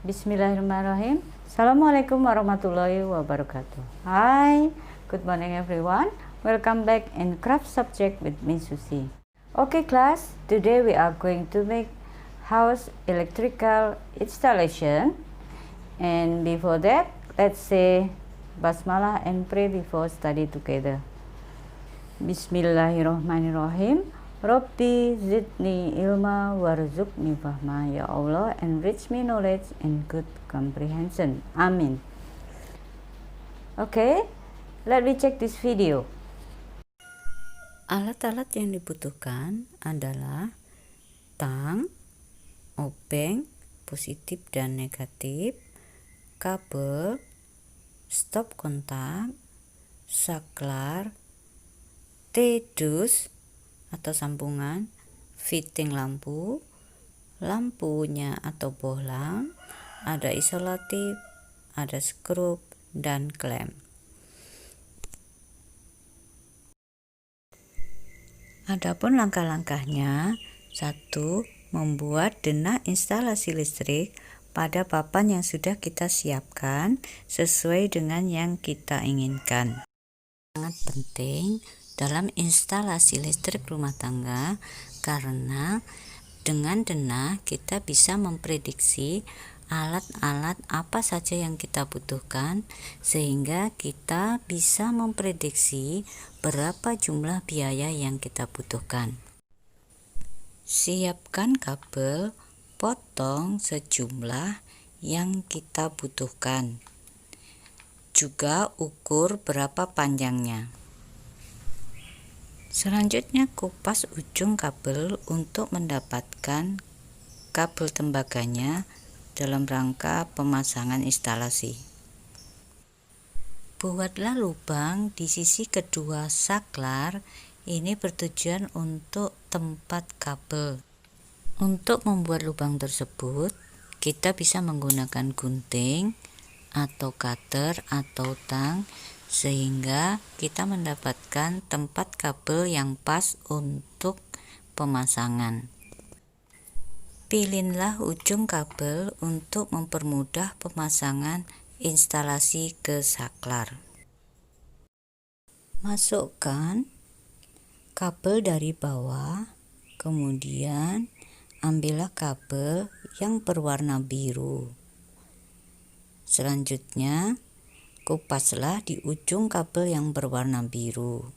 Bismillahirrahmanirrahim. Assalamualaikum warahmatullahi wabarakatuh. Hi, good morning everyone. Welcome back in craft subject with Miss Susi. Okay class, today we are going to make house electrical installation. And before that, let's say basmalah and pray before study together. Bismillahirrahmanirrahim. Rabbi zidni ilma warzuqni fahma. Ya Allah, enrich me knowledge and good comprehension. Amin. Okay, let me check this video. Alat-alat yang dibutuhkan adalah tang, obeng, positif dan negatif, kabel, stop kontak, saklar, T-dus atau sambungan, fitting lampu, lampunya atau bohlam, ada isolatif, ada skrup, dan klem. Adapun langkah-langkahnya: 1. Membuat denah instalasi listrik pada papan yang sudah kita siapkan sesuai dengan yang kita inginkan. Sangat penting dalam instalasi listrik rumah tangga karena dengan denah kita bisa memprediksi alat-alat apa saja yang kita butuhkan sehingga kita bisa memprediksi berapa jumlah biaya yang kita butuhkan. Siapkan kabel, potong sejumlah yang kita butuhkan. Juga ukur berapa panjangnya. Selanjutnya kupas ujung kabel untuk mendapatkan kabel tembaganya dalam rangka pemasangan instalasi. Buatlah lubang di sisi kedua saklar, ini bertujuan untuk tempat kabel. Untuk membuat lubang tersebut, kita bisa menggunakan gunting atau cutter atau tang sehingga kita mendapatkan tempat kabel yang pas untuk pemasangan. Pilinlah ujung kabel untuk mempermudah pemasangan instalasi ke saklar. Masukkan kabel dari bawah, kemudian ambillah kabel yang berwarna biru. Selanjutnya, kupaslah di ujung kabel yang berwarna biru.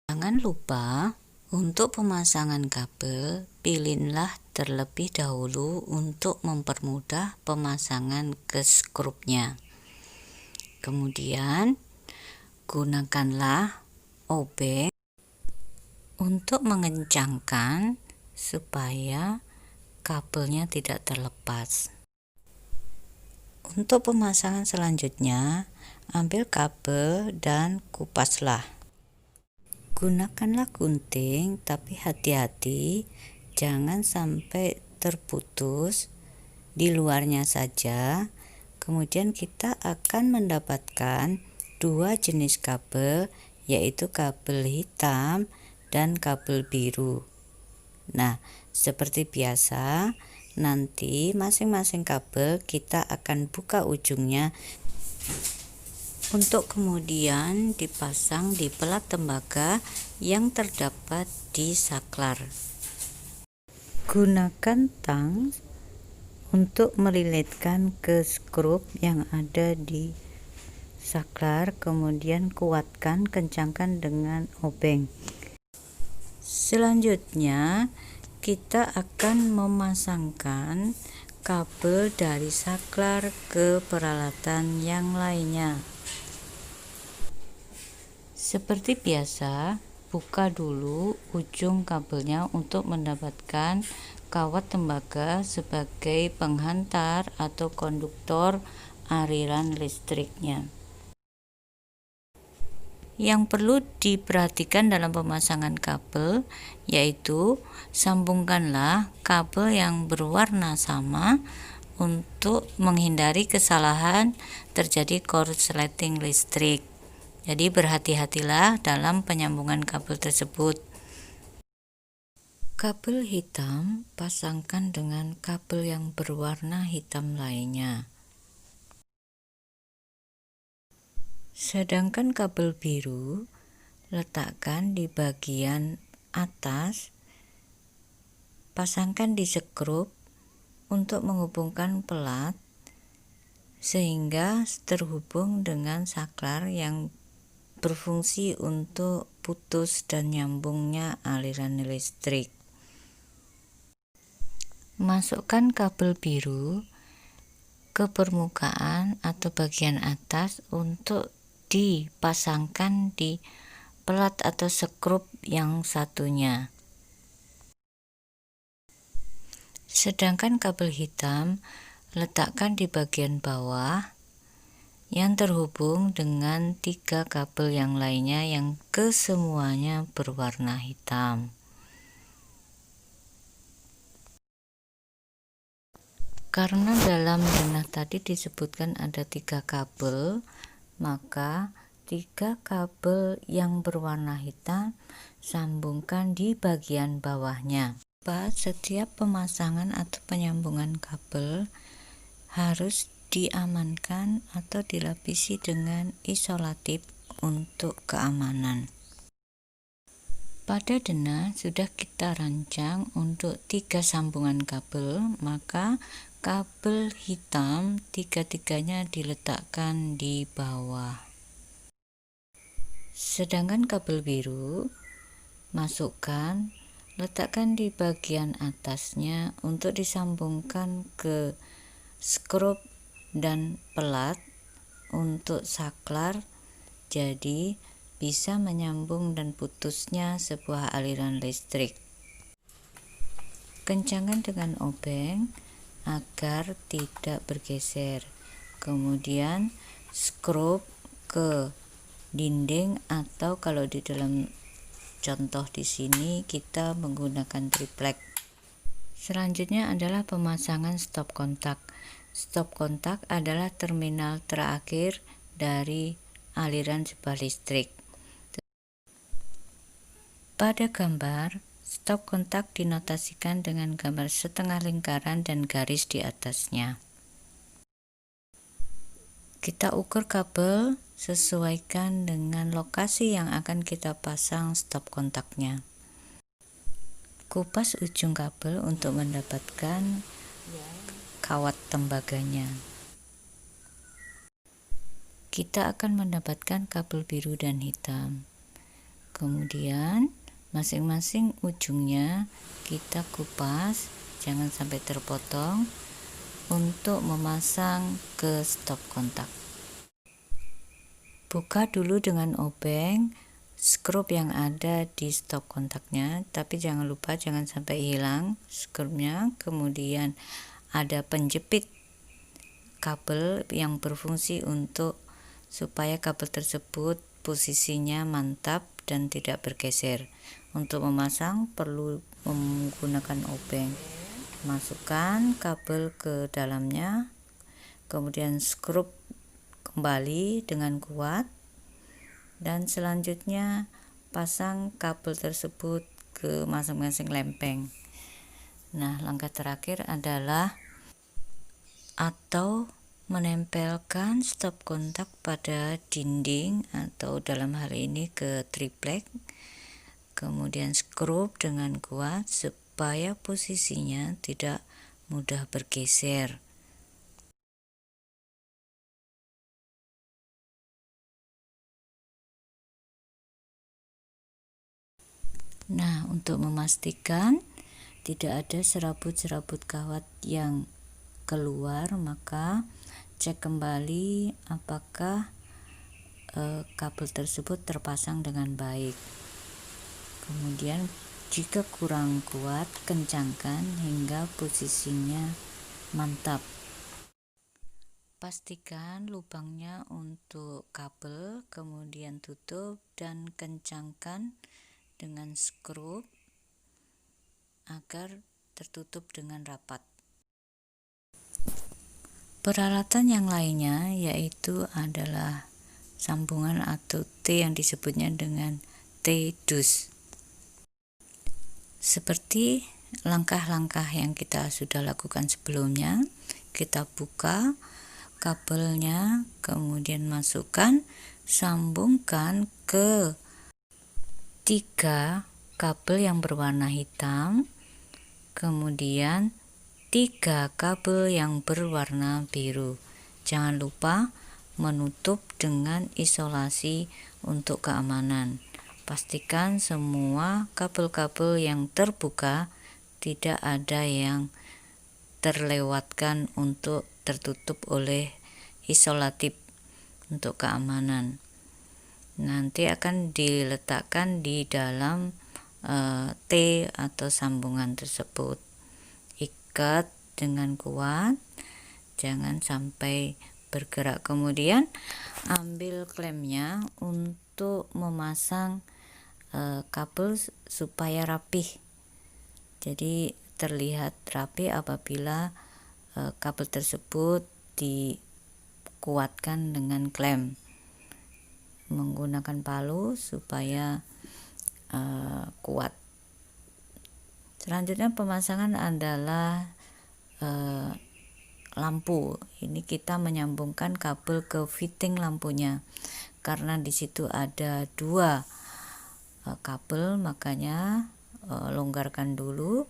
Jangan lupa untuk pemasangan kabel, pilinlah terlebih dahulu untuk mempermudah pemasangan ke skrupnya. Kemudian, gunakanlah obeng untuk mengencangkan supaya kabelnya tidak terlepas. Untuk pemasangan selanjutnya, ambil kabel dan kupaslah. Gunakanlah gunting, tapi hati-hati jangan sampai terputus, di luarnya saja. Kemudian kita akan mendapatkan dua jenis kabel, yaitu kabel hitam dan kabel biru. Nah, seperti biasa, nanti masing-masing kabel kita akan buka ujungnya untuk kemudian dipasang di pelat tembaga yang terdapat di saklar. Gunakan tang untuk melilitkan ke skrup yang ada di saklar, kemudian kuatkan, kencangkan dengan obeng. Selanjutnya, kita akan memasangkan kabel dari saklar ke peralatan yang lainnya. Seperti biasa, buka dulu ujung kabelnya untuk mendapatkan kawat tembaga sebagai penghantar atau konduktor aliran listriknya. Yang perlu diperhatikan dalam pemasangan kabel yaitu sambungkanlah kabel yang berwarna sama untuk menghindari kesalahan terjadi korsleting listrik. Jadi berhati-hatilah dalam penyambungan kabel tersebut. Kabel hitam pasangkan dengan kabel yang berwarna hitam lainnya. Sedangkan kabel biru letakkan di bagian atas, pasangkan di skrup untuk menghubungkan pelat sehingga terhubung dengan saklar yang berfungsi untuk putus dan nyambungnya aliran listrik. Masukkan kabel biru ke permukaan atau bagian atas untuk dipasangkan di pelat atau skrup yang satunya. Sedangkan kabel hitam letakkan di bagian bawah yang terhubung dengan 3 kabel yang lainnya yang kesemuanya berwarna hitam. Karena dalam denah tadi disebutkan ada 3 kabel, maka 3 kabel yang berwarna hitam sambungkan di bagian bawahnya. Setiap pemasangan atau penyambungan kabel harus diamankan atau dilapisi dengan isolatif untuk keamanan. Pada denah sudah kita rancang untuk 3 sambungan kabel, maka kabel hitam 3-tiganya diletakkan di bawah. Sedangkan kabel biru masukkan, letakkan di bagian atasnya untuk disambungkan ke skrup dan pelat untuk saklar, jadi bisa menyambung dan putusnya sebuah aliran listrik. Kencangkan dengan obeng agar tidak bergeser. Kemudian skrup ke dinding, atau kalau di dalam contoh di sini kita menggunakan triplek. Selanjutnya adalah pemasangan stop kontak. Stop kontak adalah terminal terakhir dari aliran sebuah listrik. Pada gambar, stop kontak dinotasikan dengan gambar setengah lingkaran dan garis di atasnya. Kita ukur kabel sesuaikan dengan lokasi yang akan kita pasang stop kontaknya. Kupas ujung kabel untuk mendapatkan kawat tembaganya. Kita akan mendapatkan kabel biru dan hitam. Kemudian masing-masing ujungnya kita kupas, jangan sampai terpotong, untuk memasang ke stop kontak. Buka dulu dengan obeng skrup yang ada di stop kontaknya, tapi jangan lupa jangan sampai hilang skrupnya. Kemudian ada penjepit kabel yang berfungsi untuk supaya kabel tersebut posisinya mantap dan tidak bergeser. Untuk memasang perlu menggunakan obeng. Masukkan kabel ke dalamnya, kemudian skrup kembali dengan kuat, dan selanjutnya pasang kabel tersebut ke masing-masing lempeng. Nah, langkah terakhir adalah atau menempelkan stop kontak pada dinding atau dalam hal ini ke triplek, kemudian skrup dengan kuat supaya posisinya tidak mudah bergeser. Nah, untuk memastikan tidak ada serabut-serabut kawat yang keluar, maka cek kembali apakah kabel tersebut terpasang dengan baik. Kemudian jika kurang kuat, kencangkan hingga posisinya mantap. Pastikan lubangnya untuk kabel, kemudian tutup dan kencangkan dengan skrup agar tertutup dengan rapat. Peralatan yang lainnya yaitu adalah sambungan atau T yang disebutnya dengan T-dus. Seperti langkah-langkah yang kita sudah lakukan sebelumnya, kita buka kabelnya, kemudian masukkan, sambungkan ke 3 kabel yang berwarna hitam, kemudian 3 kabel yang berwarna biru. Jangan lupa menutup dengan isolasi untuk keamanan. Pastikan semua kabel-kabel yang terbuka tidak ada yang terlewatkan untuk tertutup oleh isolatif untuk keamanan. Nanti akan diletakkan di dalam T atau sambungan tersebut. Ikat dengan kuat, jangan sampai bergerak. Kemudian ambil klemnya untuk memasang kabel supaya rapih. Jadi terlihat rapi apabila kabel tersebut dikuatkan dengan klem. Menggunakan palu supaya kuat. Selanjutnya pemasangan adalah lampu. Ini kita menyambungkan kabel ke fitting lampunya. Karena di situ ada 2 kabel, makanya longgarkan dulu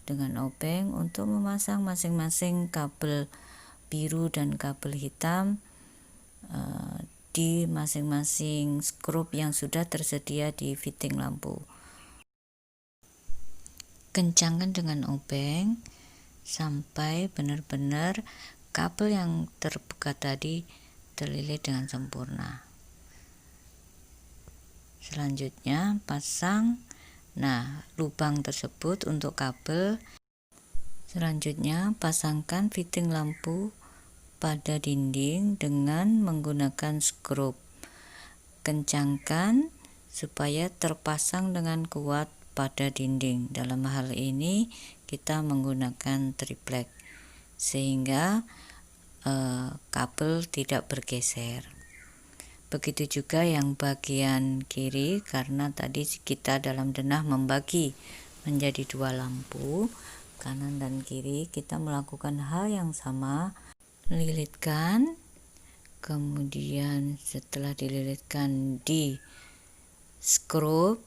dengan obeng untuk memasang masing-masing kabel biru dan kabel hitam di masing-masing skrup yang sudah tersedia di fitting lampu. Kencangkan dengan obeng sampai benar-benar kabel yang terbuka tadi terlilit dengan sempurna. Selanjutnya pasang lubang tersebut untuk kabel. Selanjutnya pasangkan fitting lampu pada dinding dengan menggunakan skrup. Kencangkan supaya terpasang dengan kuat pada dinding. Dalam hal ini kita menggunakan triplek sehingga kabel tidak bergeser. Begitu juga yang bagian kiri, karena tadi kita dalam denah membagi menjadi 2 lampu, kanan dan kiri. Kita melakukan hal yang sama. Lilitkan, kemudian setelah dililitkan di skrup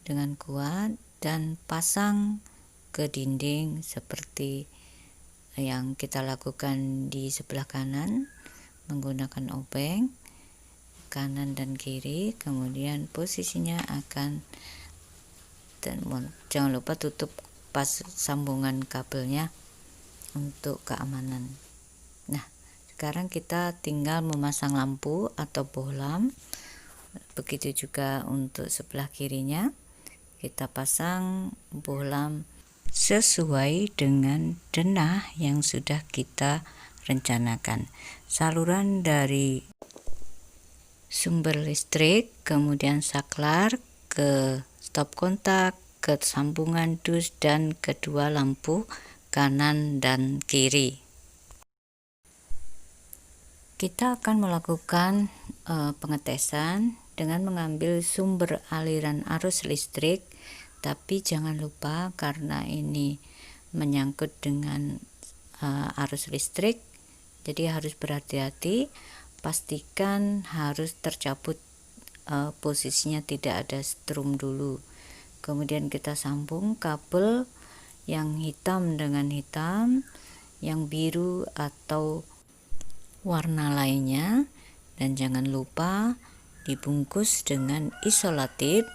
dengan kuat dan pasang ke dinding seperti yang kita lakukan di sebelah kanan menggunakan obeng kanan dan kiri. Kemudian posisinya akan, dan jangan lupa tutup pas sambungan kabelnya untuk keamanan. Sekarang kita tinggal memasang lampu atau bohlam. Begitu juga untuk sebelah kirinya, kita pasang bohlam sesuai dengan denah yang sudah kita rencanakan. Saluran dari sumber listrik, kemudian saklar ke stop kontak, ke sambungan dus dan kedua lampu kanan dan kiri. Kita akan melakukan pengetesan dengan mengambil sumber aliran arus listrik, tapi jangan lupa karena ini menyangkut dengan arus listrik, jadi harus berhati-hati. Pastikan harus tercabut posisinya, tidak ada strum dulu. Kemudian kita sambung kabel yang hitam dengan hitam, yang biru atau warna lainnya, dan jangan lupa dibungkus dengan isolatif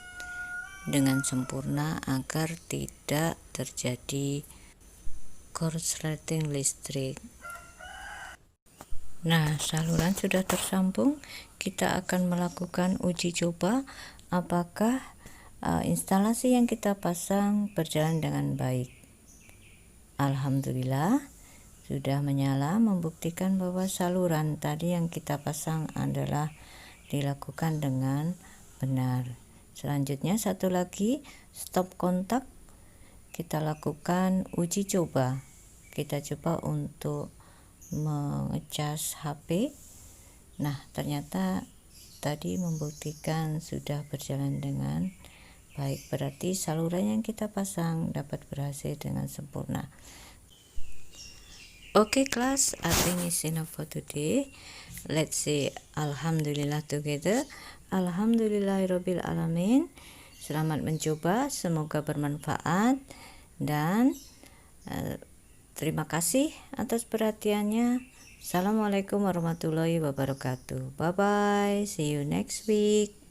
dengan sempurna agar tidak terjadi korsleting listrik. Saluran sudah tersambung. Kita akan melakukan uji coba apakah instalasi yang kita pasang berjalan dengan baik. Alhamdulillah sudah menyala, membuktikan bahwa saluran tadi yang kita pasang adalah dilakukan dengan benar. Selanjutnya satu lagi, stop kontak. Kita lakukan uji coba. Kita coba untuk mengecas HP. Ternyata tadi membuktikan sudah berjalan dengan baik, berarti saluran yang kita pasang dapat berhasil dengan sempurna. Okay class, I think it's enough for today. Let's say Alhamdulillah together. Alhamdulillahirabbil alamin. Selamat mencoba, semoga bermanfaat, dan terima kasih atas perhatiannya. Assalamualaikum warahmatullahi wabarakatuh. Bye bye, see you next week.